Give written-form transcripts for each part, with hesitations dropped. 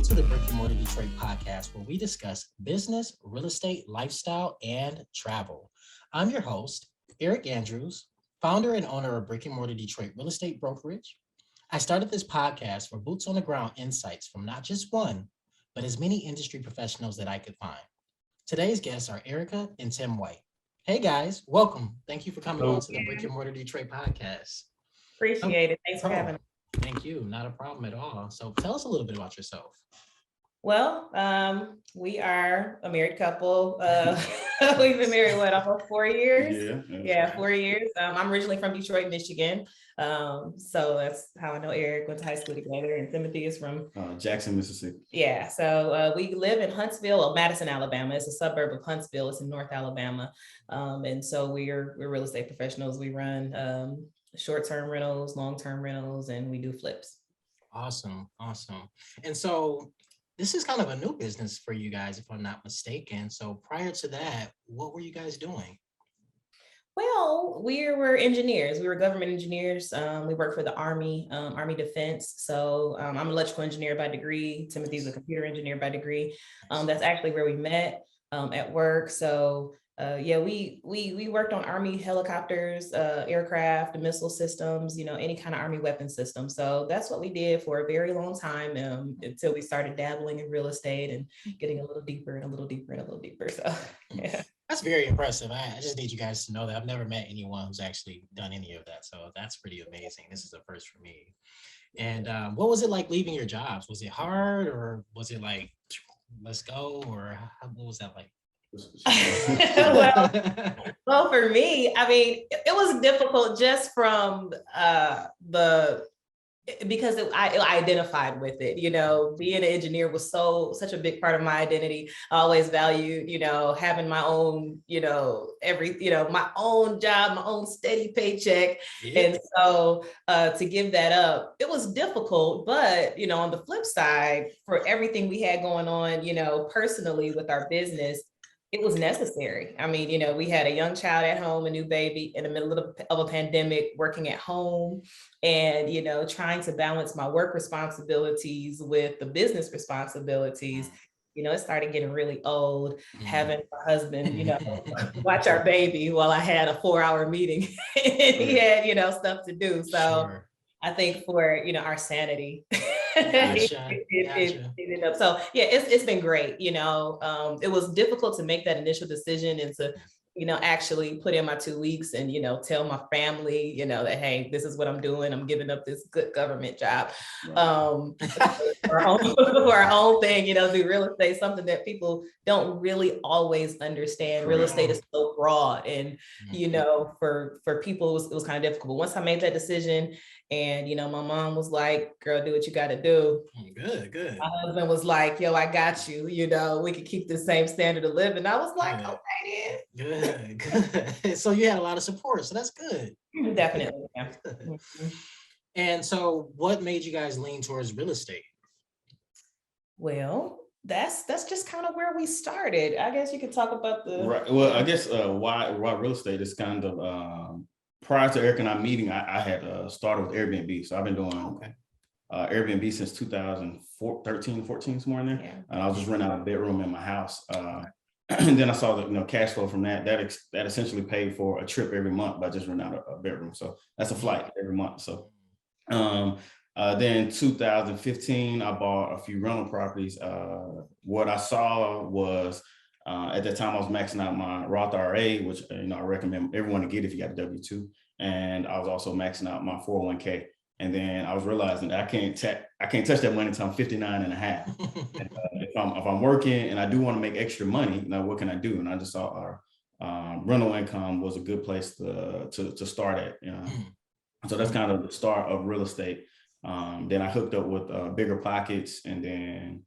to the Brick and Mortar Detroit podcast, where we discuss business, real estate, lifestyle, and travel. I'm your host, Eric Andrews, founder and owner of Brick and Mortar Detroit Real Estate Brokerage. I started this podcast for boots on the ground insights from not just one, but as many industry professionals that I could find. Today's guests are Erica and Tim White. Hey guys, welcome. Thank you for coming on to the Brick and Mortar Detroit podcast. Appreciate it. Thanks for having me. Thank you. Not a problem at all. So tell us a little bit about yourself. Well, we are a married couple. We've been married, almost 4 years? Yeah, 4 years. I'm originally from Detroit, Michigan. So that's how I know Eric. Went to high school together, and Timothy is from Jackson, Mississippi. Yeah, so we live in Huntsville, Madison, Alabama. It's a suburb of Huntsville. It's in North Alabama. And so we're real estate professionals. We run short-term rentals, long-term rentals, and we do flips. Awesome. And so this is kind of a new business for you guys, if I'm not mistaken. So prior to that, what were you guys doing? Well, we were engineers. We were government engineers. We worked for the Army, Army Defense. So I'm an electrical engineer by degree. Timothy's a computer engineer by degree. That's actually where we met at work. So we worked on Army helicopters, aircraft, missile systems, any kind of Army weapon system. So that's what we did for a very long time until we started dabbling in real estate and getting a little deeper and a little deeper and a little deeper. So yeah. That's very impressive. I just need you guys to know that I've never met anyone who's actually done any of that. So that's pretty amazing. This is a first for me. And what was it like leaving your jobs? Was it hard, or was it like, let's go, or what was that like? well, for me, I mean, it was difficult just from because I identified with it, being an engineer was such a big part of my identity. I always valued, having my own, my own job, my own steady paycheck. Yeah. And so to give that up, it was difficult, but, on the flip side, for everything we had going on, personally with our business, it was necessary. I mean, we had a young child at home, a new baby in the middle of a pandemic, working at home and, trying to balance my work responsibilities with the business responsibilities. It started getting really old, having my husband, watch our baby while I had a 4-hour meeting and he had, stuff to do. So sure. I think for, our sanity, it ended up. So yeah, it's been great. It was difficult to make that initial decision and to, actually put in my 2 weeks and, tell my family, that, hey, this is what I'm doing. I'm giving up this good government job for our own thing, do real estate, something that people don't really always understand. Real estate is so broad and, for people, it was kind of difficult. But once I made that decision and, my mom was like, girl, do what you got to do. Good. My husband was like, yo, I got you, we could keep the same standard of living. I was like, okay, then. Good. So you had a lot of support. So that's good. Definitely. Yeah. And so what made you guys lean towards real estate? Well, that's just kind of where we started. I guess you could talk about the right. Well, I guess why real estate is kind of prior to Eric and I meeting, I had started with Airbnb. So I've been doing Airbnb since 2013, 14, somewhere in there. Yeah. And I was just renting out a bedroom in my house. And then I saw the cash flow from that essentially paid for a trip every month by just renting out a bedroom. So that's a flight every month. So then 2015, I bought a few rental properties. What I saw was at that time I was maxing out my Roth IRA, which I recommend everyone to get if you got a W-2, and I was also maxing out my 401k. And then I was realizing that I can't touch that money until I'm 59 and a half. And, if I'm working and I do want to make extra money, what can I do? And I just saw our rental income was a good place to start at. So that's kind of the start of real estate. Then I hooked up with Bigger Pockets, and then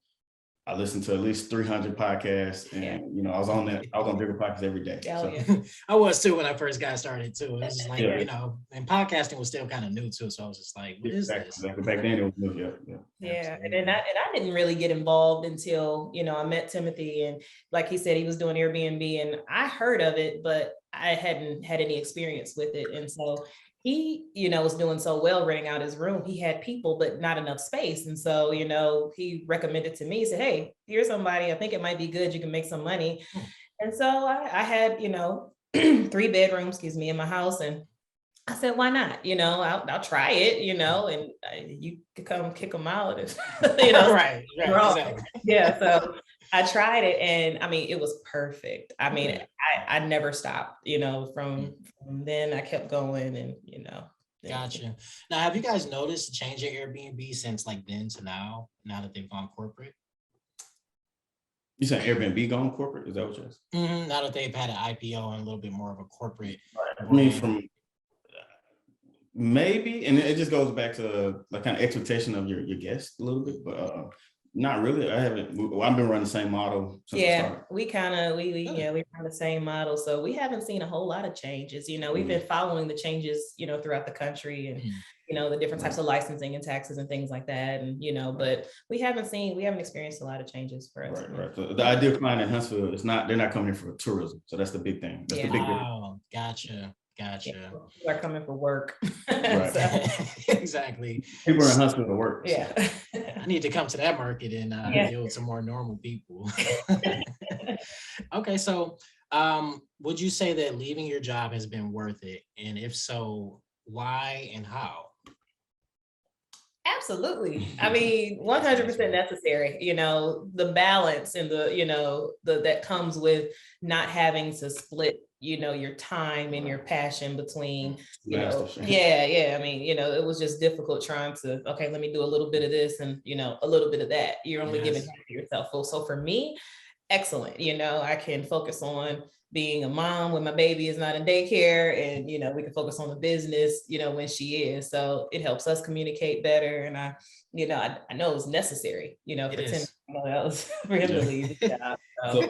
I listened to at least 300 podcasts, and I was on Bigger Pockets every day. I was too when I first got started too. It was just like, and podcasting was still kind of new too. So I was just like, what is this? Back then it was new, and I didn't really get involved until, I met Timothy, and like he said, he was doing Airbnb, and I heard of it, but I hadn't had any experience with it. And so, he, was doing so well renting out his room. He had people, but not enough space. And so, he recommended to me, he said, hey, here's somebody, I think it might be good. You can make some money. And so I had, 3 bedrooms, in my house. And I said, why not? I'll try it, and you could come kick them out. If, Right, exactly. Yeah. So I tried it, and I mean, it was perfect. I mean, I never stopped, from then I kept going, and, Gotcha. Now, have you guys noticed a change in Airbnb since like then to now that they've gone corporate? You said Airbnb going corporate? Is that what you're saying? Now that they've had an IPO and a little bit more of a corporate. I mean, from maybe, and it just goes back to like kind of expectation of your guest a little bit, but not really. I've been running the same model since I started. we run the same model, so we haven't seen a whole lot of changes. We've been following the changes, throughout the country, and the different types of licensing and taxes and things like that, and but we haven't experienced a lot of changes for us. Right. So the ideal client in Huntsville they're not coming here for tourism, so that's the big thing. That's the big difference. Oh, gotcha. People are coming for work. Right. Exactly. People are in Huntsville to work. Yeah. So. I need to come to that market and deal with some more normal people. Okay, so would you say that leaving your job has been worth it? And if so, why and how? Absolutely. I mean, 100% necessary, the balance and the that comes with not having to split, your time and your passion between, I mean, it was just difficult trying to, okay, let me do a little bit of this and, a little bit of that. You're only giving half of yourself. So for me, excellent. I can focus on being a mom when my baby is not in daycare, and we can focus on the business when she is. So it helps us communicate better, and I know it's necessary for Tim else for him to leave the job.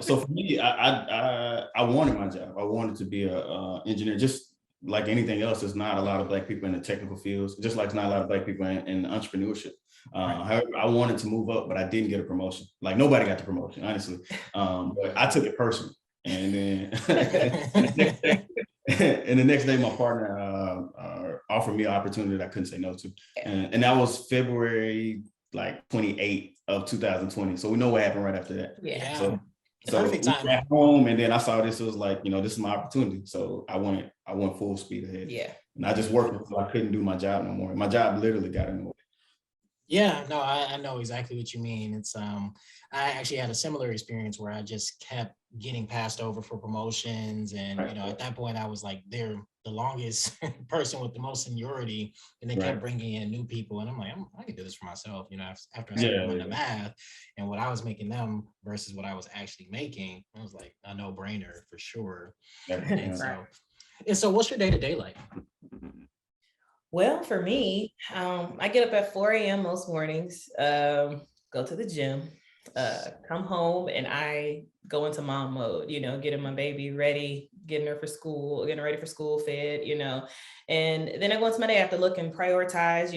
So for me, I wanted my job. I wanted to be a engineer. Just like anything else, there's not a lot of Black people in the technical fields, just like there's not a lot of Black people in entrepreneurship. However, I wanted to move up, but I didn't get a promotion. Like nobody got the promotion, honestly. But I took it personally. And then and the next day, my partner offered me an opportunity that I couldn't say no to. And that was February 28th of 2020. So we know what happened right after that. Yeah. So we got home, and then I saw this. It was like, this is my opportunity. So I went full speed ahead. Yeah. And I just worked until I couldn't do my job no more. My job literally got in the way. Yeah, no, I know exactly what you mean. It's I actually had a similar experience where I just kept getting passed over for promotions, and at that point I was like, they're the longest person with the most seniority, and they kept bringing in new people, and I'm like, I can do this for myself. After I started doing the math and what I was making them versus what I was actually making, I was like, a no-brainer for sure. And so what's your day-to-day like? Well, for me, I get up at 4 a.m. most mornings, go to the gym, come home, and I go into mom mode, getting my baby ready, getting ready for school, fed, and then I go into my day. I have to look and prioritize,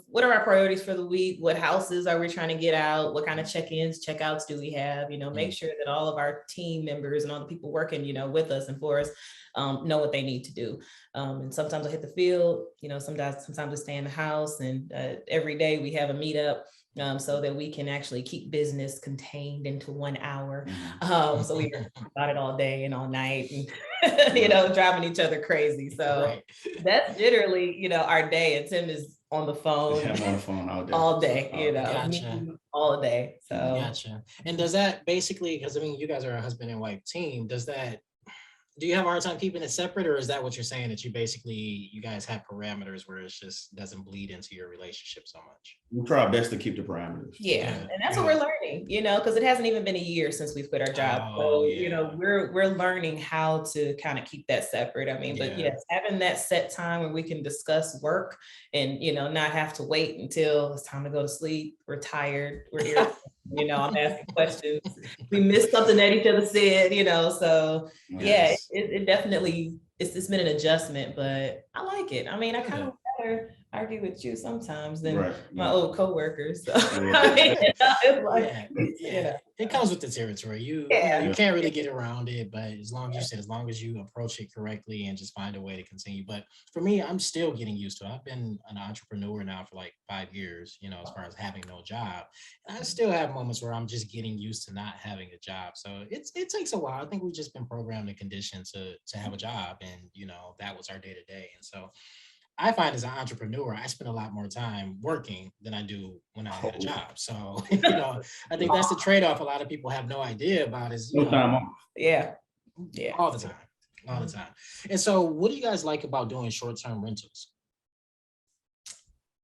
what are our priorities for the week? What houses are we trying to get out? What kind of check-ins, check-outs do we have? Make sure that all of our team members and all the people working, with us and for us, know what they need to do. And sometimes I hit the field, sometimes I stay in the house, and every day we have a meetup so that we can actually keep business contained into 1 hour. So we are about it all day and all night, and driving each other crazy. So that's literally, our day. And Tim is on the phone. I'm on the phone all day. Gotcha. All day. So Gotcha. And does that basically, because you guys are a husband and wife team, do you have a hard time keeping it separate, or is that what you're saying, that you guys have parameters where it just doesn't bleed into your relationship so much? We try our best to keep the parameters. Yeah. And that's what we're learning, because it hasn't even been a year since we've quit our job. We're learning how to kind of keep that separate. But yes, having that set time where we can discuss work and, not have to wait until it's time to go to sleep. We're tired. We're here. I'm asking questions. We missed something that each other said, so it definitely, it's been an adjustment, but I like it. I kind of rather argue with you sometimes than Right. my old coworkers. So, Yeah. I mean, it's like, Yeah. It comes with the territory. You know, you can't really get around it, but as long as you approach it correctly and just find a way to continue. But for me, I'm still getting used to it. I've been an entrepreneur now for like 5 years, you know, as far as having no job. And I still have moments where I'm just getting used to not having a job. So it takes a while. I think we've just been programmed and conditioned to have a job. And, you know, that was our day to day. And so I find as an entrepreneur, I spend a lot more time working than I do when I had a job. So, you know, I think that's the trade-off a lot of people have no idea about is, you No time off. yeah. all the time, all the time. And so what do you guys like about doing short-term rentals?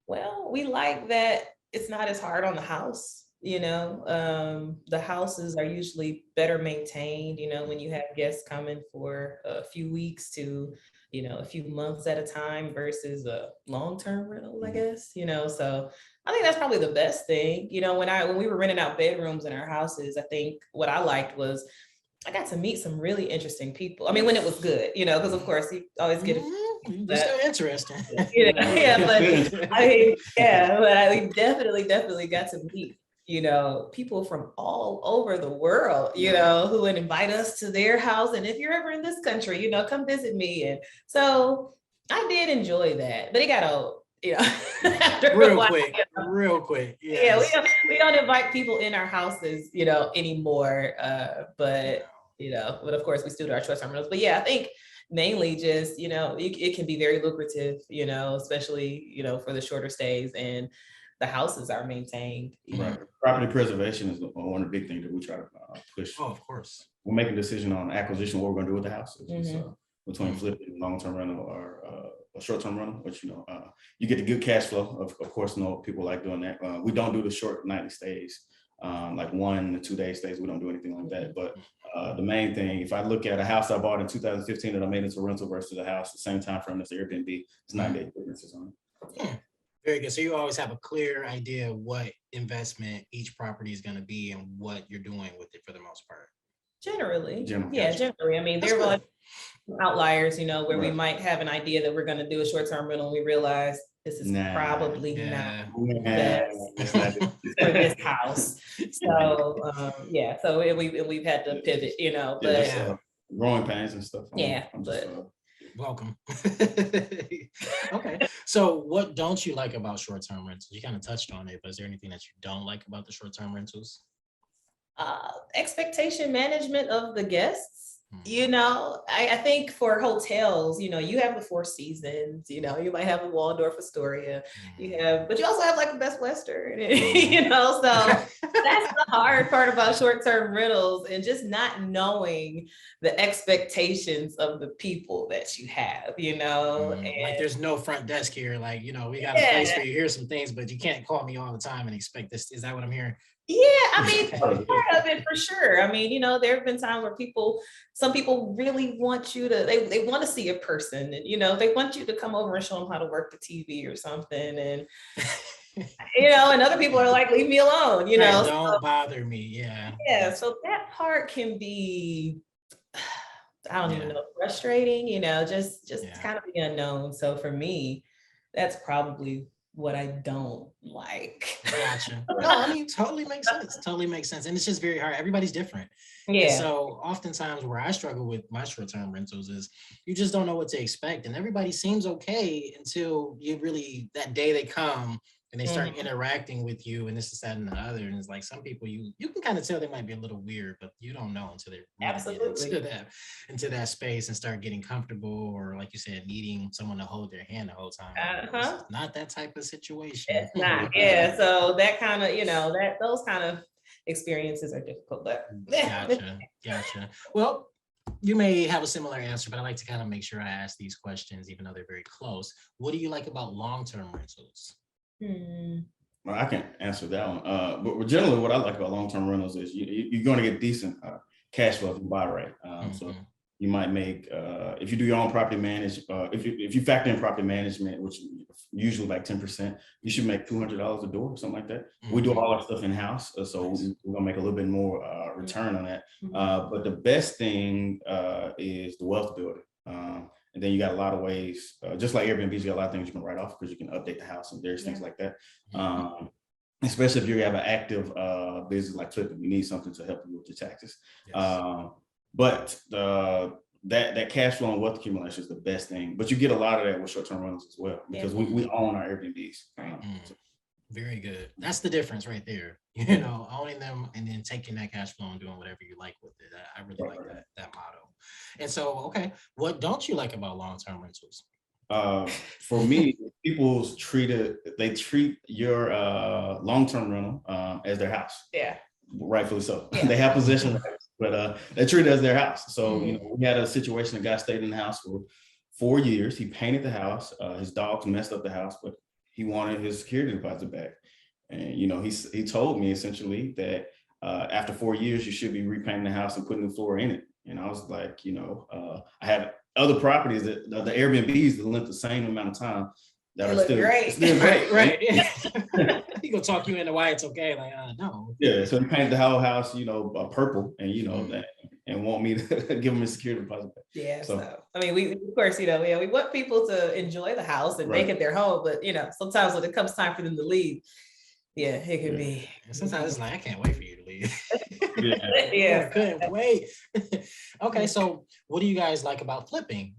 Well, we like that it's not as hard on the house. The houses are usually better maintained, when you have guests coming for a few weeks to, a few months at a time versus a long-term rental, I guess, so I think that's probably the best thing. When we were renting out bedrooms in our houses, I think what I liked was I got to meet some really interesting people. I mean, when it was good, because of course you always get They're still interesting. yeah, but I definitely got to meet, people from all over the world, who would invite us to their house. And if you're ever in this country, come visit me. And so I did enjoy that, but it got old, real quick. Yes. Yeah, we don't invite people in our houses, anymore. But of course we still do our short-term rentals. But yeah, I think mainly just, it can be very lucrative, especially, for the shorter stays, and the houses are maintained. Right. Property preservation is one of the big things that we try to push. Oh, of course. We're making a decision on acquisition, what we're going to do with the houses. So between flipping long-term rental or a short-term rental, which, you get the good cash flow. Of course, people like doing that. We don't do the short nightly stays, like 1 to 2 day stays. We don't do anything like that. But the main thing, if I look at a house I bought in 2015 that I made into a rental versus a house the same time frame as Airbnb, it's 9 day differences on it. Very good. So you always have a clear idea of what investment each property is going to be and what you're doing with it for the most part. Generally. I mean, there are outliers, where we might have an idea that we're going to do a short-term rental and we realize this is probably not best for this house. So so we've had to pivot, but growing pains and stuff. Welcome. Okay. So what don't you like about short-term rentals? You kind of touched on it, but is there anything that you don't like about the short-term rentals? Expectation management of the guests. I think for hotels, you have the Four Seasons, you might have a Waldorf Astoria, but you also have like the Best Western, so that's the hard part about short-term rentals, and just not knowing the expectations of the people that you have, and like there's no front desk here. Like, we got a place for you. Here's some things, but you can't call me all the time and expect this. Is that what I'm hearing? Yeah, I mean, part of it for sure. I mean, there have been times where some people really want you to, they want to see a person, and, they want you to come over and show them how to work the TV or something. And, and other people are like, leave me alone, Don't bother me. Yeah. Yeah. So that part can be, I don't even know, frustrating, just kind of the unknown. So for me, that's probably what I don't like. Gotcha. No, I mean, totally makes sense. And it's just very hard. Everybody's different. Yeah. And so oftentimes where I struggle with my short-term rentals is you just don't know what to expect. And everybody seems okay until that day they come and they start interacting with you and this is that and the other. And it's like some people you can kind of tell they might be a little weird, but you don't know until they really get into that space and start getting comfortable, or like you said, needing someone to hold their hand the whole time. It's not that type of situation. It's not. Yeah. So that kind of, those kind of experiences are difficult, but Gotcha. Well, you may have a similar answer, but I like to kind of make sure I ask these questions, even though they're very close. What do you like about long-term rentals? Well, I can answer that one. But generally, what I like about long-term rentals is you're going to get decent cash flow if you buy right. So you might make if you do your own property if you factor in property management, which usually like 10%, you should make $200 a door or something like that. We do all our stuff in house, so we're gonna make a little bit more return on that. But the best thing is the wealth building. And And then you got a lot of ways, just like Airbnb, you got a lot of things you can write off because you can update the house and various things like that. Especially if you have an active business like flipping, you need something to help you with your taxes. Yes. But that cash flow and wealth accumulation is the best thing. But you get a lot of that with short-term rentals as well, because we own our Airbnbs. Very good. That's the difference right there. Owning them and then taking that cash flow and doing whatever you like with it. I really like that motto. And so, okay, what don't you like about long-term rentals? For me, people treat your long-term rental as their house. Yeah. Rightfully so. Yeah. They have possession rights, but they treat it as their house. So, we had a situation, a guy stayed in the house for 4 years. He painted the house. His dogs messed up the house, but he wanted his security deposit back. And, he told me essentially that after 4 years, you should be repainting the house and putting the floor in it. And I was like, I have other properties that the Airbnbs that live the same amount of time that are still great. Right. He gonna talk you into why it's okay. Like, no. Yeah. So he painted the whole house, purple, and that, and want me to give him a security deposit. Yeah. So I mean, we of course, we want people to enjoy the house and make it their home, but sometimes when it comes time for them to leave, it could be. And sometimes it's like, I can't wait for you to leave. Yeah. I couldn't wait. Okay, so what do you guys like about flipping?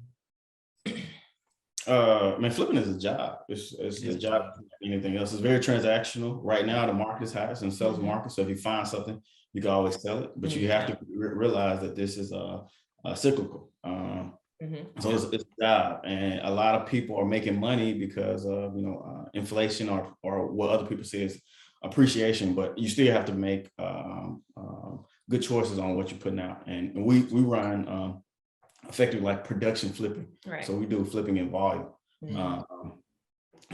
Flipping is a job. It's a job like anything else. It's very transactional. Right now, the market is high. It's in seller's market. So if you find something, you can always sell it. But you have to realize that this is cyclical. So it's a job, and a lot of people are making money because of inflation or what other people say is appreciation. But you still have to make good choices on what you're putting out. And we run effectively like production flipping. Right. So we do flipping in volume.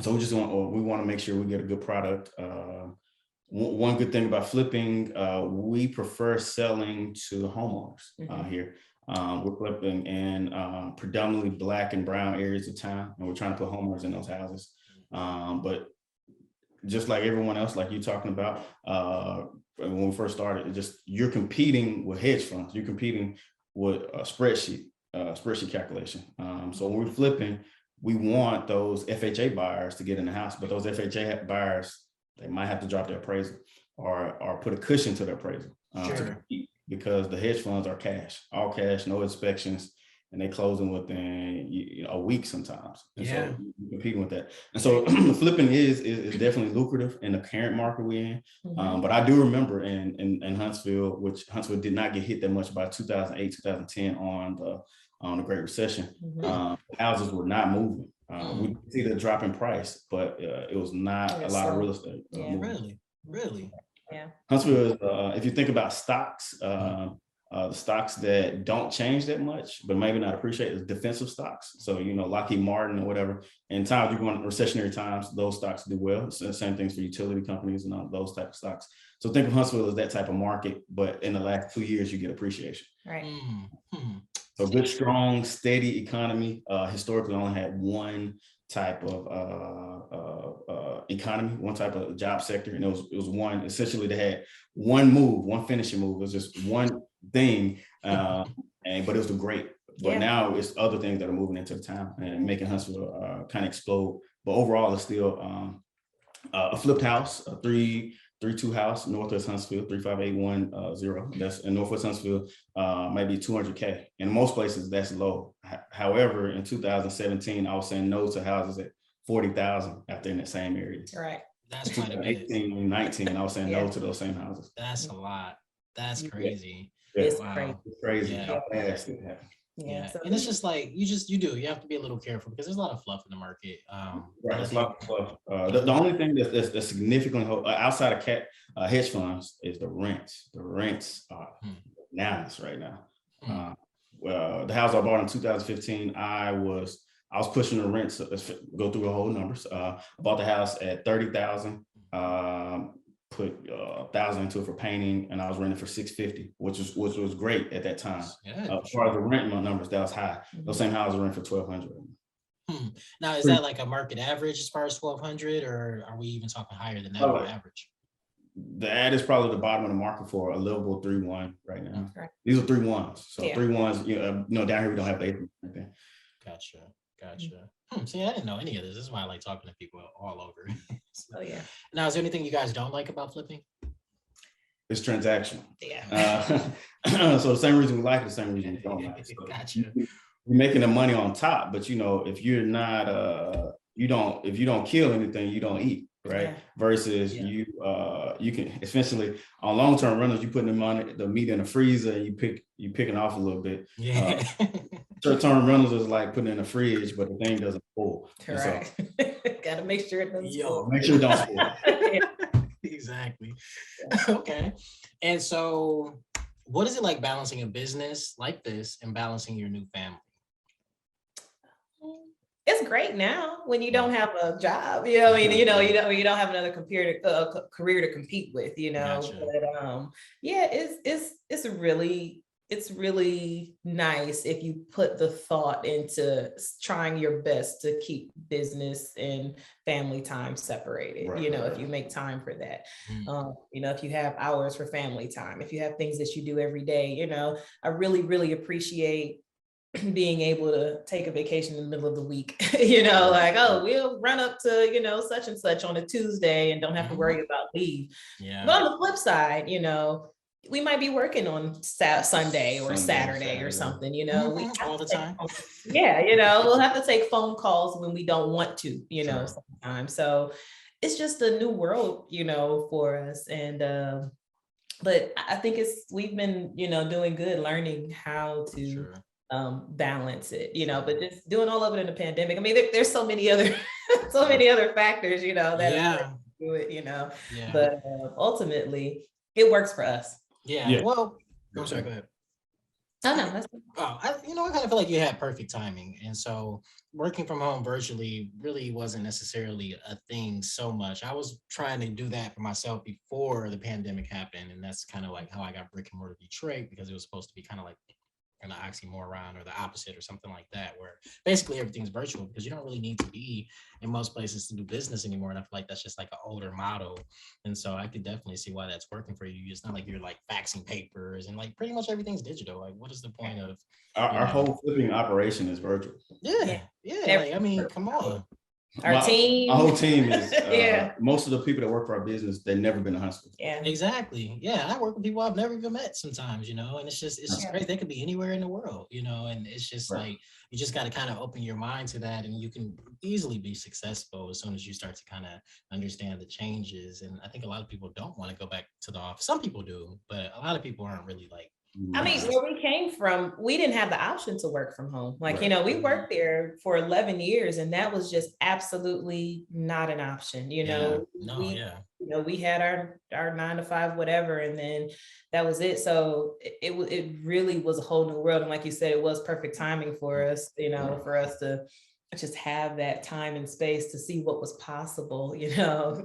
So we want to make sure we get a good product. One good thing about flipping, we prefer selling to homeowners here. We're flipping in predominantly Black and brown areas of town, and we're trying to put homeowners in those houses. But just like everyone else, like you talking about, when we first started, you're competing with hedge funds. You're competing with a spreadsheet calculation. So when we're flipping, we want those FHA buyers to get in the house, but those FHA buyers, they might have to drop their appraisal or put a cushion to their appraisal to compete, because the hedge funds are all cash, no inspections, and they closing within a week sometimes. And so you're competing with that. And so flipping is definitely lucrative in the current market we're in. But I do remember in Huntsville, which Huntsville did not get hit that much by 2008, 2010 on the Great Recession. Houses were not moving. We see the drop in price, but it was not a lot of real estate. Really? Yeah. Huntsville is, if you think about stocks, the stocks that don't change that much, but maybe not appreciate, is defensive stocks. So, Lockheed Martin or whatever. In times you're going recessionary times, those stocks do well. It's the same things for utility companies and all those type of stocks. So think of Huntsville as that type of market, but in the last 2 years, you get appreciation. Right. So good, strong, steady economy. Historically only had one type of economy, one type of job sector. And it was one, essentially they had one finishing move. It was just one thing, but it was great. But now it's other things that are moving into the town and making Huntsville kind of explode. But overall, it's still a flipped house, a 3-2 house, Northwest Huntsville, 35810. That's in Northwest Huntsville, maybe $200K. In most places, that's low. However, in 2017, I was saying no to houses at $40,000 out there in that same area. Right. That's quite a bit. 18, 19, I was saying no to those same houses. That's a lot. That's crazy. It's crazy how fast it happened. Yeah. And it's just like, you have to be a little careful because there's a lot of fluff in the market. Right, it's a lot of fluff. The only thing that's significantly outside of hedge funds is the rents. The rents are bananas right now. The house I bought in 2015, I was pushing the rents. Let's go through the whole numbers. I bought the house at $30,000. Put $1,000 into it for painting, and I was renting for $650, which was great at that time. As far as the rent numbers, that was high. Those same houses rent for $1,200. Now, is that like a market average as far as $1,200, or are we even talking higher than that on average? That is probably the bottom of the market for a livable 3-1 right now. These are 3-1s. So 3-1s, down here we don't have basement. Gotcha. See, I didn't know any of this. This is why I like talking to people all over. Oh yeah. Now, is there anything you guys don't like about flipping? It's transactional. Yeah. So the same reason we like it, the same reason we don't like it. So Gotcha. you're making the money on top, but if you're not, if you don't kill anything, you don't eat, right? Yeah. Versus you can essentially on long-term rentals, you put the meat in the freezer and you picking off a little bit. Yeah. Short-term rentals is like putting it in the fridge, but the thing doesn't spoil. Right. Got to make sure it doesn't spoil. Make sure it don't spoil. Exactly. Okay. And so what is it like balancing a business like this and balancing your new family? It's great now when you don't have a job, you know, you don't have another career to compete with, you know. Gotcha. But yeah, it's really nice if you put the thought into trying your best to keep business and family time separated. Right. You know, if you make time for that, you know, if you have hours for family time, if you have things that you do every day, you know, I really appreciate being able to take a vacation in the middle of the week, you know, like, oh, we'll run up to, you know, such and such on a Tuesday and don't have to worry about leave. Yeah. But on the flip side, you know, we might be working on Sunday or Saturday or something, you know, we all the time. Yeah, you know, we'll have to take phone calls when we don't want to, you know, Sure. sometimes. So it's just a new world, you know, for us. And but I think we've been, you know, doing good learning how to Sure. balance it, you know, but just doing all of it in the pandemic. I mean, there's so many other factors, you know, that do it, you know, but ultimately it works for us. Yeah. Well, I'm sorry, go ahead. Oh, no, that's I kind of feel like you had perfect timing. And so working from home virtually really wasn't necessarily a thing so much. I was trying to do that for myself before the pandemic happened. And that's kind of like how I got brick and mortar Detroit, because it was supposed to be kind of like an oxymoron or the opposite or something like that, where basically everything's virtual because you don't really need to be in most places to do business anymore. And I feel like that's just like an older model. And so I could definitely see why that's working for you. It's not like you're like faxing papers and like pretty much everything's digital. Like, what is the point of our whole flipping operation is virtual? Yeah. Like, I mean, come on. Our team. My whole team is most of the people that work for our business, they've never been to Huntsville. Yeah, exactly. Yeah, I work with people I've never even met sometimes, you know, and it's just great. They could be anywhere in the world, you know, and it's just like you just got to kind of open your mind to that, and you can easily be successful as soon as you start to kind of understand the changes. And I think a lot of people don't want to go back to the office. Some people do, but a lot of people aren't really like. I mean, where we came from, we didn't have the option to work from home. Like, you know, we worked there for 11 years and that was just absolutely not an option. You know, we had our 9 to 5, whatever, and then that was it. So it really was a whole new world. And like you said, it was perfect timing for us, you know, for us to just have that time and space to see what was possible, you know, to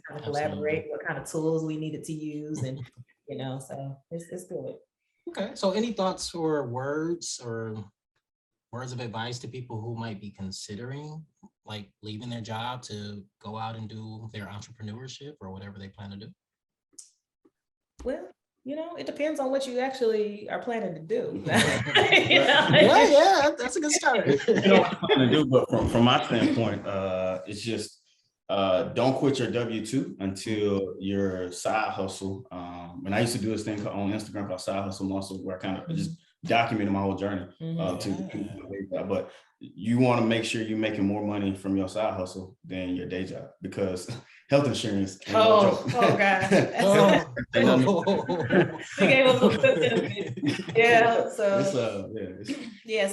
kind of collaborate, what kind of tools we needed to use, and you know, so it's good. Okay. So any thoughts or words of advice to people who might be considering like leaving their job to go out and do their entrepreneurship or whatever they plan to do? Well, you know, it depends on what you actually are planning to do. Yeah, that's a good start. You know what I'm planning to do, but from my standpoint, it's just don't quit your W-2 until your side hustle. And I used to do this thing on Instagram called Side Hustle Muscle, where I kind of just documented my whole journey but you want to make sure you're making more money from your side hustle than your day job, because health insurance ain't no joke. Oh God. We gave us a good benefit. Yeah. So so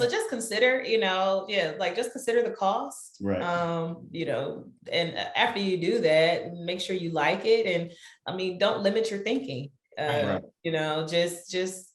just consider, you know, just consider the cost. Right. You know, and after you do that, make sure you like it. And I mean, don't limit your thinking. You know, just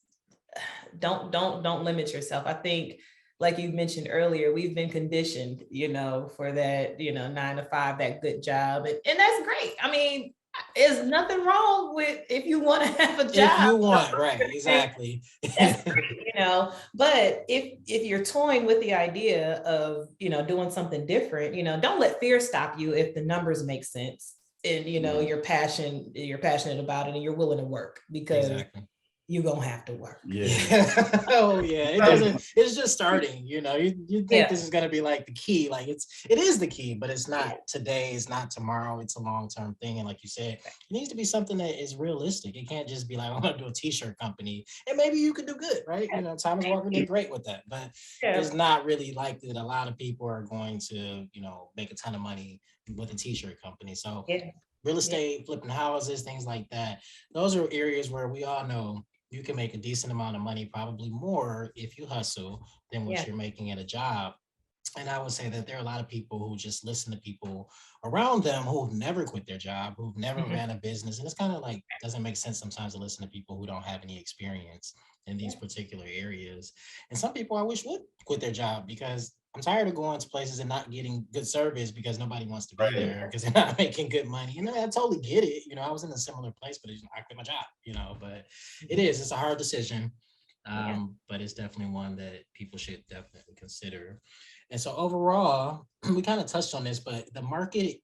don't limit yourself. I think, like you mentioned earlier, we've been conditioned, you know, for that, you know, 9 to 5, that good job. And that's great. I mean, there's nothing wrong with if you want to have a job. If you want, right, exactly. That's great, you know, but if you're toying with the idea of, you know, doing something different, you know, don't let fear stop you if the numbers make sense and, you know, you're passionate about it and you're willing to work, because you're gonna have to work. Yeah. Oh yeah, it doesn't. It's just starting. You know, you think Yeah. this is gonna be like the key. Like it is the key, but it's not today. It's not tomorrow. It's a long term thing. And like you said, it needs to be something that is realistic. It can't just be like I'm gonna do a t-shirt company, and maybe you could do good, right? You know, Thomas Walker did great with that, but it's not really likely that a lot of people are going to, you know, make a ton of money with a t-shirt company. So real estate, flipping houses, things like that. Those are areas where we all know you can make a decent amount of money, probably more if you hustle than what you're making at a job. And I would say that there are a lot of people who just listen to people around them who've never quit their job, who've never ran a business. And it's kind of like, doesn't make sense sometimes to listen to people who don't have any experience in these particular areas. And some people I wish would quit their job because I'm tired of going to places and not getting good service because nobody wants to be there because they're not making good money. And I totally get it. You know, I was in a similar place, but I quit my job, you know, but it's a hard decision. But it's definitely one that people should definitely consider. And so overall, we kind of touched on this, but the market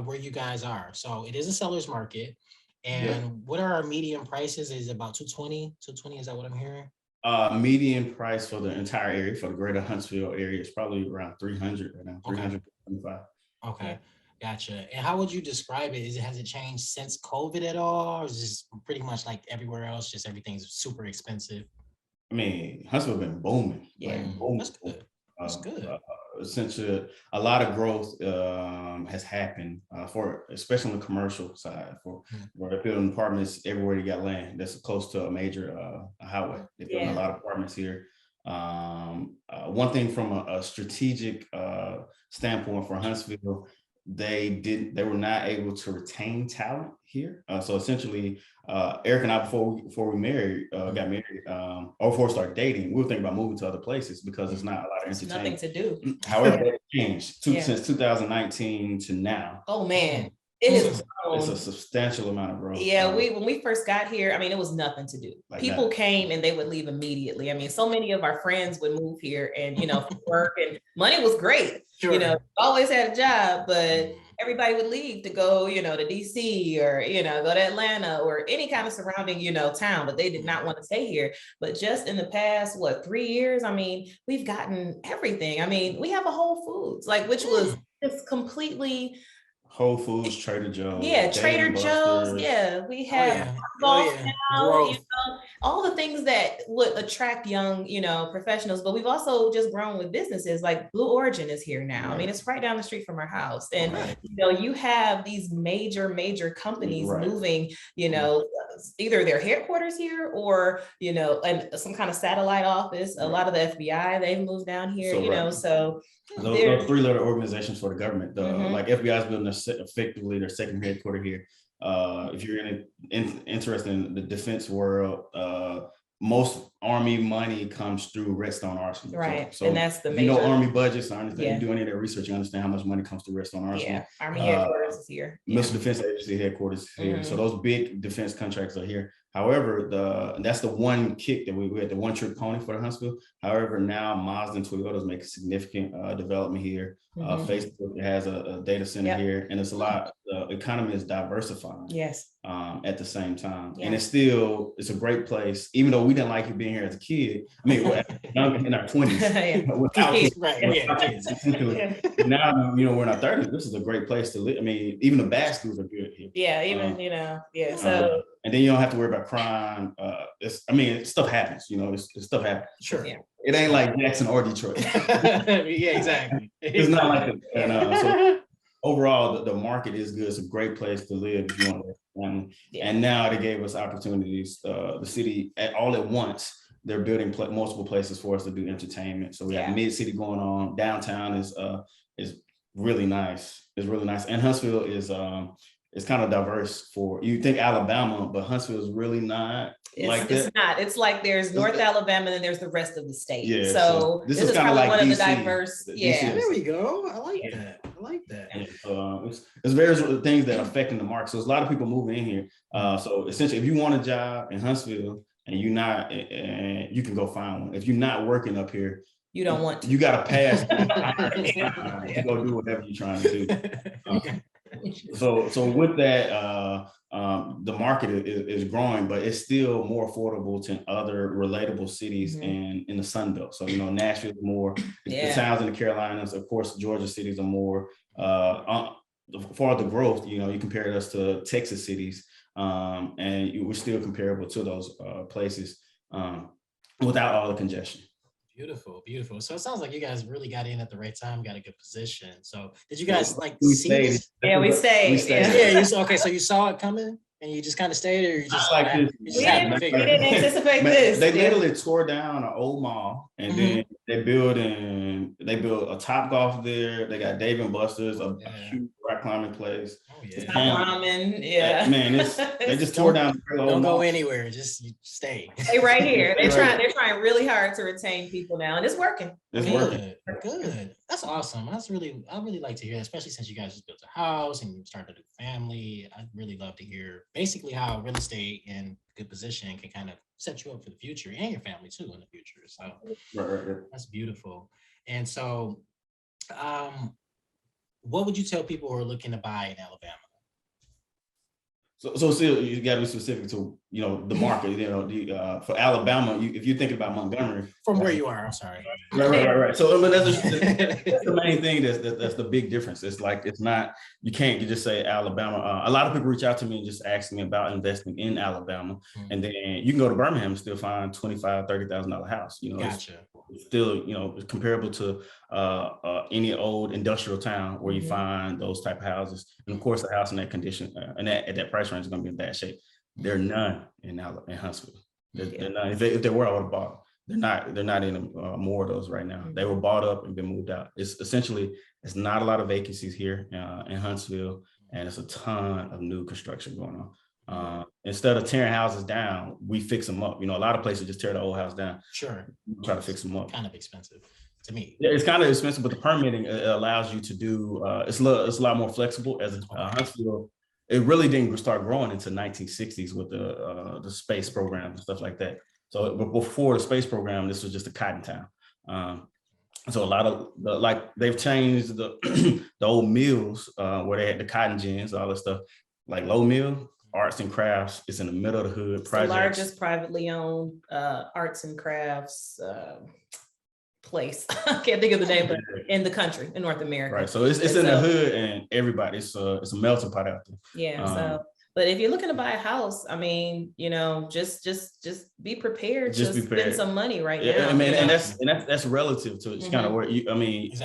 where you guys are, so it is a seller's market. And what are our median prices? Is it about 220? 220, is that what I'm hearing? Median price for the entire area, for the greater Huntsville area, is probably around 300 right now, 325. Okay. Gotcha. And how would you describe it? Has it changed since COVID at all? Or is it pretty much like everywhere else, just everything's super expensive? I mean, Huntsville been booming. Booming. That's good. That's good. Essentially, a lot of growth has happened for, especially on the commercial side, for where they're building apartments everywhere you got land that's close to a major highway. They're building a lot of apartments here. One thing from a strategic standpoint for Huntsville, they were not able to retain talent here. So essentially, Eric and I, before we got married, or before we started dating, we were thinking about moving to other places because there's not a lot of entertainment. Nothing to do. However, that changed since 2019 to now. Oh man, it's a substantial amount of growth. Yeah, when we first got here, I mean, it was nothing to do. People came and they would leave immediately. I mean, so many of our friends would move here and, you know, work, and money was great. You know, always had a job, but everybody would leave to go, you know, to DC or, you know, go to Atlanta or any kind of surrounding, you know, town, but they did not want to stay here. But just in the past, 3 years, I mean, we've gotten everything. I mean, we have a Whole Foods, which was just completely Whole Foods, Trader Joe's. Yeah, Trader Joe's. Yeah, we have golf now, you know, all the things that would attract young, you know, professionals. But we've also just grown with businesses like Blue Origin is here now. I mean, it's right down the street from our house. And, you know, you have these major companies moving, you know, either their headquarters here or, you know, and some kind of satellite office. A lot of the FBI, they've moved down here, you know, so those three-letter organizations for the government, like FBI is building effectively their second headquarters here. If you're interested in the defense world, most Army money comes through Redstone Arsenal. Right. So and that's the major. You know, Army budgets, I understand. You do any of that research, you understand how much money comes through Redstone Arsenal. Yeah, Army headquarters is here. Missile Defense Agency headquarters is here. So those big defense contracts are here. However, that's the one kick that we had, the one trick pony for the Huntsville. However, now Mazda and Toyota is making significant development here. Facebook has a data center here, and it's a lot. The economy is diversifying. Yes. At the same time, and it's a great place. Even though we didn't like it being here as a kid. I mean, young in our 20s. Now, you know, we're in our 30s. This is a great place to live. I mean, even the bad schools are good here. Yeah, even you know, So. And then you don't have to worry about crime. Stuff happens, you know, stuff happens. Sure. Yeah. It ain't like Jackson or Detroit. Yeah, exactly. It's not like it. And so overall, the market is good. It's a great place to live if you want to. And now they gave us opportunities. The city, all at once, they're building multiple places for us to do entertainment. So we have mid-city going on. Downtown is really nice. It's really nice. And Huntsville is it's kind of diverse. For you think Alabama, but Huntsville is really not like that. It's not. It's like there's North Alabama and then there's the rest of the state. Yeah, so this is kind of like one DC, of the diverse. There we go. I like that. I like that. It's various things that are affecting the market. So there's a lot of people moving in here. So essentially, if you want a job in Huntsville and you can go find one. If you're not working up here, you don't want to. You got to pass to go do whatever you're trying to do. So with that, the market is growing, but it's still more affordable to other relatable cities in the Sun Belt. So, Nashville is more, the towns in the Carolinas, of course, Georgia cities are more, for the growth, you compare us to Texas cities, and we're still comparable to those places without all the congestion. Beautiful, beautiful. So it sounds like you guys really got in at the right time, got a good position. So did you guys We see stayed. this? Yeah, we stayed. Yeah, you saw, okay, so you saw it coming and you just kind of stayed, or you just like this. you just happened to We figure didn't it? anticipate this. They literally tore down an old mall, and then they built a Top Golf there. They got Dave and Buster's, a huge rock climbing place. Oh yeah. Ramen, yeah. Man, they just tore down. Don't go anywhere. Just stay. Stay right here. They're trying really hard to retain people now, and it's working. It's working. Good. That's awesome. I really like to hear that, especially since you guys just built a house and you started a family. I'd really love to hear basically how real estate in a good position can kind of set you up for the future and your family too in the future. So right. That's beautiful. And so, what would you tell people who are looking to buy in Alabama? So still, you got to be specific to the market. For Alabama, if you're thinking about Montgomery, From where you are, I'm sorry. Right. So that's the main thing. That's the big difference. It's like you can't just say Alabama. A lot of people reach out to me and just ask me about investing in Alabama, and then you can go to Birmingham and still find $25,000-$30,000 house. Gotcha. It's still it's comparable to any old industrial town where you find those type of houses, and of course, a house in that condition and at that price range is going to be in bad shape. There are none in Huntsville. They're none. If they were, I would have bought them. They're not in more of those right now. They were bought up and been moved out. It's not a lot of vacancies here in Huntsville, and it's a ton of new construction going on. Instead of tearing houses down, we fix them up. A lot of places just tear the old house down. Sure. Try to fix them up. Kind of expensive to me. Yeah, it's kind of expensive, but the permitting allows you to do. It's a lot more flexible. As Huntsville, it really didn't start growing until 1960s with the space program and stuff like that. So before the space program, this was just a cotton town. So a lot of they've changed the the old mills where they had the cotton gins, all that stuff, like Low Mill. Arts and crafts. It's in the middle of the hood. It's the largest privately owned arts and crafts place. I can't think of the name, but in the country, in North America. Right. So it's in the hood, and everybody. It's a melting pot out there. Yeah. But if you're looking to buy a house, I mean, just be prepared to spend some money right now. I mean, and that's relative to it's kind of where exactly.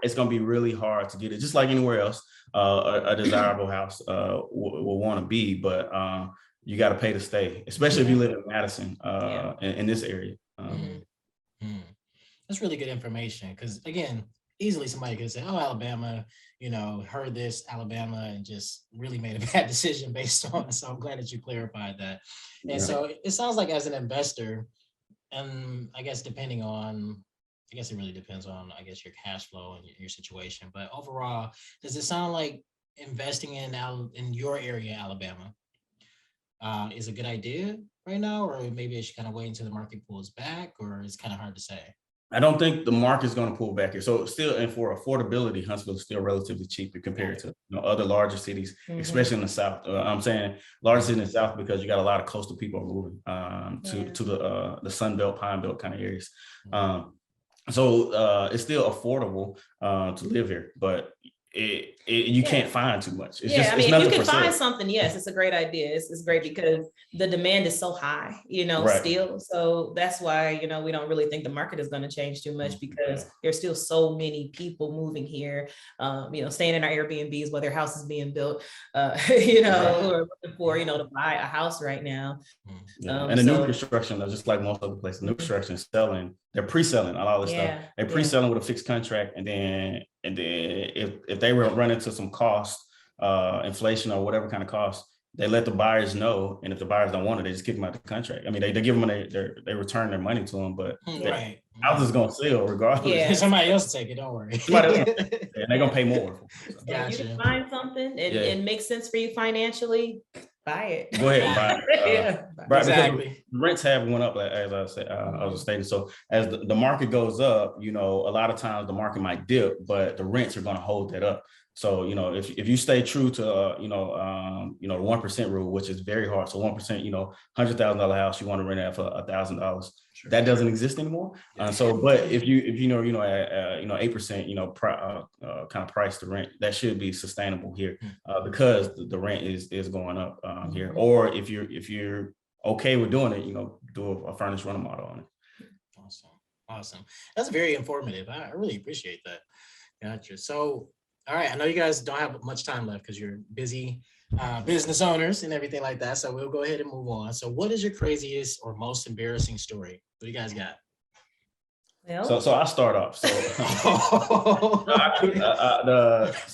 It's gonna be really hard to get it, just like anywhere else. A desirable house will want to be, but you got to pay to stay, especially if you live in Madison, in this area. That's really good information, because again, easily somebody could say, "Oh, Alabama," heard this Alabama and just really made a bad decision based on it. So I'm glad that you clarified that. And so it sounds like as an investor, and I guess it really depends on, your cash flow and your situation. But overall, does it sound like investing in your area, Alabama, is a good idea right now? Or maybe it should kind of wait until the market pulls back, or it's kind of hard to say? I don't think the market's going to pull back here. So still, and for affordability, Huntsville is still relatively cheap compared to other larger cities, especially in the South. I'm saying larger cities in the South because you got a lot of coastal people moving to the Sun Belt, Pine Belt kind of areas. So it's still affordable to live here, but you can't find too much. It's if you can find something, yes, it's a great idea. It's great because the demand is so high, still. So that's why, we don't really think the market is going to change too much, because there's still so many people moving here, staying in our Airbnbs while their house is being built, who are looking for, to buy a house right now. And the new construction, just like most other places, new construction is selling. They're pre-selling all this stuff. They're pre-selling with a fixed contract, and then if they run into some cost, inflation or whatever kind of cost, they let the buyers know, and if the buyers don't want it, they just kick them out the contract. I mean, they give them they return their money to them, but house is gonna sell regardless. Yeah, somebody else take it. Don't worry. And they're gonna pay more. Gotcha. If you can find something and it makes sense for you financially, buy it. Go ahead and buy it. Right, exactly. Rents have went up, as I said, I was stating. So as the market goes up, a lot of times the market might dip, but the rents are going to hold that up. So, if you stay true to, the 1% rule, which is very hard. So 1%, $100,000 house, you want to rent it for $1,000. Sure. That doesn't exist anymore. But if you at 8%, kind of price to rent, that should be sustainable here because the rent is going up here. Or if you're okay with doing it, do a furnished rental model on it. Awesome. That's very informative. I really appreciate that. Gotcha. So, all right. I know you guys don't have much time left because you're busy business owners and everything like that. So we'll go ahead and move on. So what is your craziest or most embarrassing story? What do you guys got? Well, so I'll start off. So,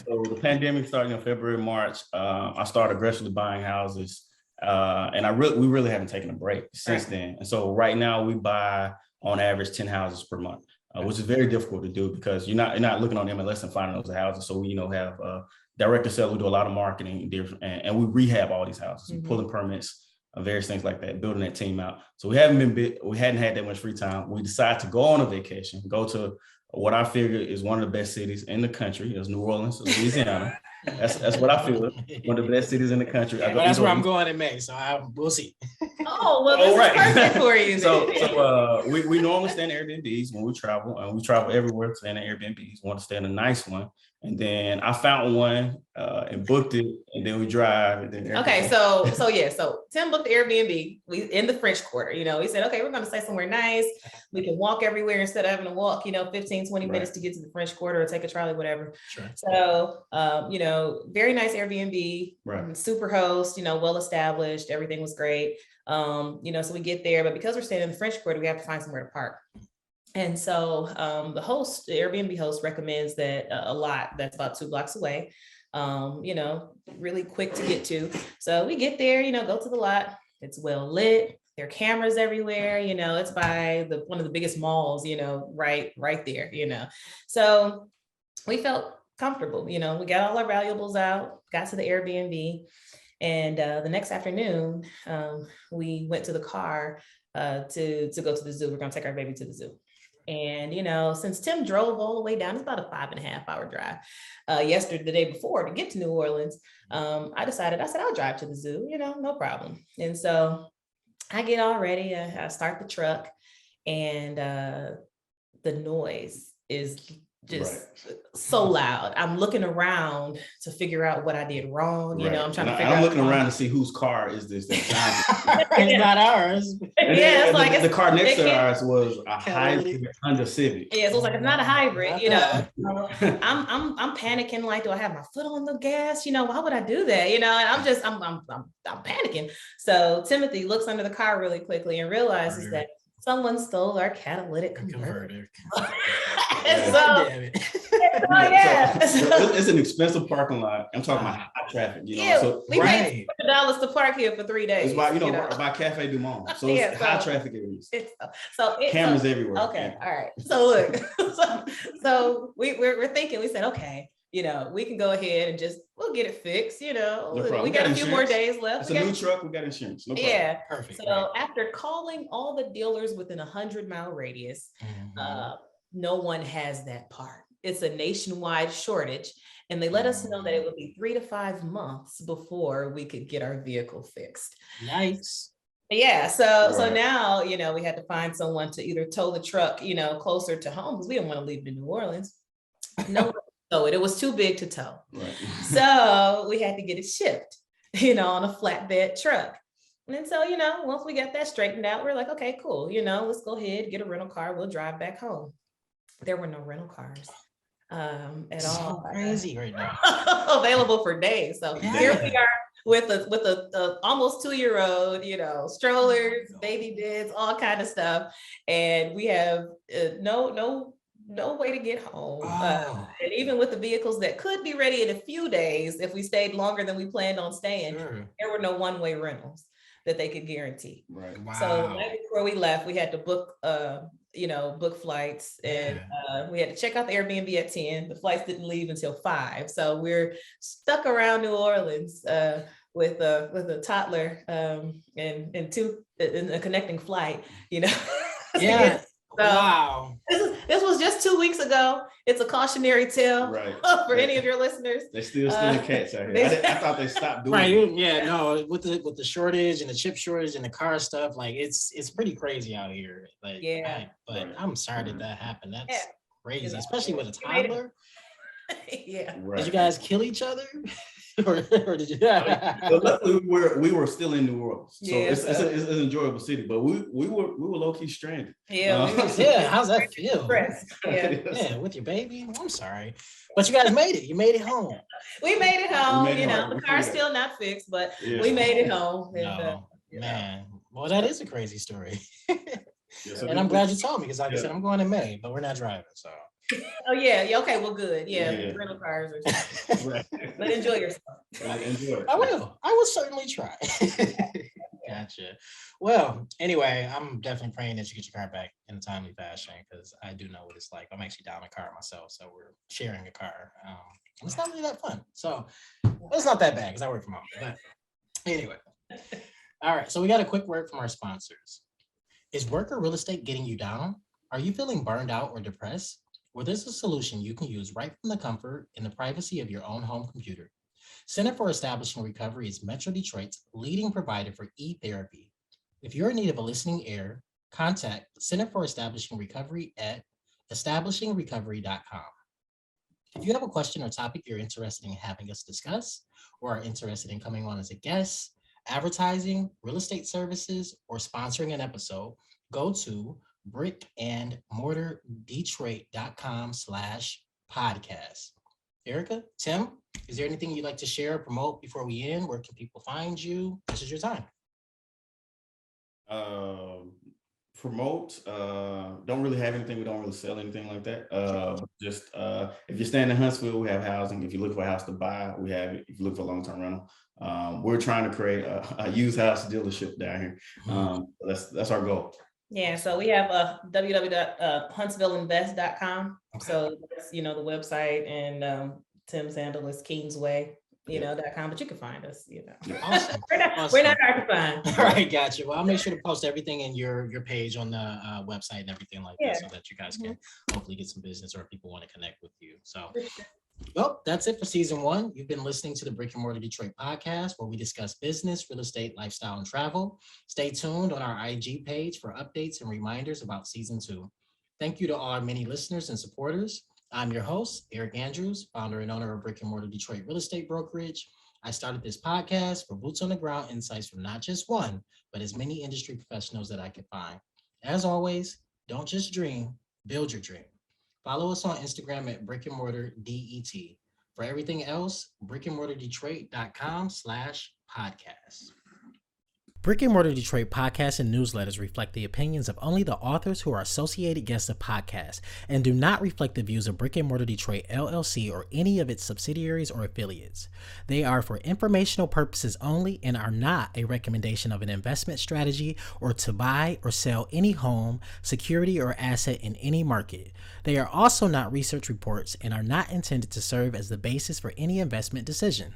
the pandemic started in February, March. I started aggressively buying houses, and we really haven't taken a break since then. And so right now we buy on average 10 houses per month, which is very difficult to do because you're not looking on MLS and finding those houses. So we have direct to sell. We do a lot of marketing, and we rehab all these houses, pulling permits. Various things like that, building that team out. So we hadn't had that much free time. We decided to go on a vacation, go to what I figure is one of the best cities in the country. It's New Orleans, Louisiana. That's what I feel. One of the best cities in the country. Well, that's where I'm going in May, so we'll see. Oh, well, this is perfect for you. So we normally stay in Airbnbs when we travel, and we travel everywhere staying in Airbnbs. We want to stay in a nice one. And then I found one and booked it, and then we drive. And then okay, so Tim booked the Airbnb. We in the French Quarter. He said, okay, we're going to stay somewhere nice. We can walk everywhere instead of having to walk, 15, 20 minutes to get to the French Quarter or take a trolley, whatever. Sure. So, very nice Airbnb, super host, well established. Everything was great. So we get there, but because we're staying in the French Quarter, we have to find somewhere to park. And so the Airbnb host recommends that a lot that's about 2 blocks away, really quick to get to. So we get there, go to the lot. It's well lit. There are cameras everywhere. It's by one of the biggest malls, right there, So we felt comfortable. We got all our valuables out, got to the Airbnb. And the next afternoon, we went to the car to go to the zoo. We're going to take our baby to the zoo. And, since Tim drove all the way down, it's about a 5.5-hour drive the day before to get to New Orleans. I said, I'll drive to the zoo, no problem. And so I get all ready. I start the truck, and the noise is just so loud. I'm looking around to figure out what I did wrong. I'm trying to figure out. I'm looking around to see whose car is this. It's not ours. Yeah, it's like the car next to ours was a hybrid Honda Civic. Yeah, so it's like it's not a hybrid. I'm panicking. Like, do I have my foot on the gas? Why would I do that? And I'm panicking. So Timothy looks under the car really quickly and realizes that someone stole our catalytic converter. It's an expensive parking lot. I'm talking about high traffic. We paid $200 to park here for 3 days. It's by Cafe Du Monde. So it's high traffic areas. Cameras everywhere. Okay, all right. So look, so we're thinking. We said, okay, we can go ahead and we'll get it fixed. No, we got a few more days left. It's a new truck. We got insurance. No problem. Yeah, perfect. So after calling all the dealers within 100-mile radius, no one has that part. It's a nationwide shortage, and they let us know that it would be 3 to 5 months before we could get our vehicle fixed. Nice. Yeah. So now, we had to find someone to either tow the truck, closer to home because we didn't want to leave it in New Orleans. No. So it was too big to tow. Right. So we had to get it shipped, on a flatbed truck. And so, once we got that straightened out, we're like, okay, cool. Let's go ahead, get a rental car. We'll drive back home. There were no rental cars at all. Crazy right now. Available for days. So here we are with a almost 2-year-old, strollers, baby beds, all kind of stuff. And we have no way to get home. And even with the vehicles that could be ready in a few days, if we stayed longer than we planned on staying, there were no one-way rentals that they could guarantee. Right. Wow. So the night before we left, we had to book flights, and we had to check out the Airbnb at 10. The flights didn't leave until 5. So we're stuck around New Orleans with a toddler and in a connecting flight, Yeah. So, wow. This was just 2 weeks ago. It's a cautionary tale Right. for any of your listeners. They still stealing cats out here. I thought they stopped doing Right. it. Yeah. No. With the shortage and the chip shortage and the car stuff, like it's pretty crazy out here. Like, Yeah. but I'm sorry that happened. That's Yeah. crazy, especially with a You made it. toddler. Yeah. Right. Did you guys kill each other, or did you? But luckily, we were still in New Orleans, so Yeah, it's an enjoyable city. But we were low key stranded. Yeah. Yeah. How's that feel? Yeah. Yeah, with your baby. I'm sorry, but you guys made it. You made it home. We made it home. made it You know, home. the We car's figured it still not fixed, but Yeah. we made it home. And, No, you know. man. Well, that is a crazy story, Yeah, so and I'm glad you told me because, like I said, I'm going in May, but we're not driving, so. Oh yeah. Yeah. Okay. Well, good. Yeah. Yeah. Rental cars or something. Right. But enjoy yourself. Enjoy it. I will certainly try. Gotcha. Well, anyway, I'm definitely praying that you get your car back in a timely fashion because I do know what it's like. I'm actually down a car myself, so we're sharing a car. It's not really that fun. So it's not that bad because I work from home. But anyway. All right. So we got a quick word from our sponsors. Is work or real estate getting you down? Are you feeling burned out or depressed? Well, there's a solution you can use right from the comfort and the privacy of your own home computer. Center for Establishing Recovery is Metro Detroit's leading provider for e-therapy. If you're in need of a listening ear, contact Center for Establishing Recovery at establishingrecovery.com. If you have a question or topic you're interested in having us discuss, or are interested in coming on as a guest, advertising, real estate services, or sponsoring an episode, go to brickandmortardetroit.com/podcast. Erica, Tim, is there anything you'd like to share or promote before we end? Where can people find you? This is your time. Promote. Don't really have anything. We don't really sell anything like that. Just if you're staying in Huntsville, we have housing. If you look for a house to buy, we have it. If you look for a long-term rental, we're trying to create a used house dealership down here. That's our goal. Yeah, so we have www.huntsvilleinvest.com. Okay. So that's, the website, and Tim's handle is Kingsway, .com, but you can find us, Awesome. We're not hard to find. All right, gotcha. Well, I'll make sure to post everything in your page on the website and everything like that, so that you guys can hopefully get some business, or if people want to connect with you. So, well, that's it for season 1. You've been listening to the Brick and Mortar Detroit podcast, where we discuss business, real estate, lifestyle, and travel. Stay tuned on our IG page for updates and reminders about season 2. Thank you to all our many listeners and supporters. I'm your host, Eric Andrews, founder and owner of Brick and Mortar Detroit Real Estate Brokerage. I started this podcast for boots on the ground insights from not just one, but as many industry professionals that I could find. As always, don't just dream, build your dream. Follow us on Instagram at Brick and Mortar DET. For everything else, brickandmortardetroit.com/podcast. Brick and Mortar Detroit podcasts and newsletters reflect the opinions of only the authors who are associated guests of podcasts and do not reflect the views of Brick and Mortar Detroit LLC or any of its subsidiaries or affiliates. They are for informational purposes only and are not a recommendation of an investment strategy or to buy or sell any home, security, or asset in any market. They are also not research reports and are not intended to serve as the basis for any investment decision.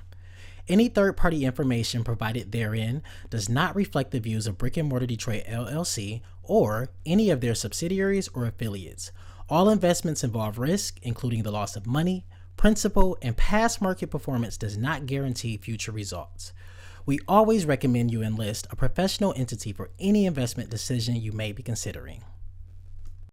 Any third-party information provided therein does not reflect the views of Brick and Mortar Detroit LLC or any of their subsidiaries or affiliates. All investments involve risk, including the loss of money, principal, and past market performance does not guarantee future results. We always recommend you enlist a professional entity for any investment decision you may be considering.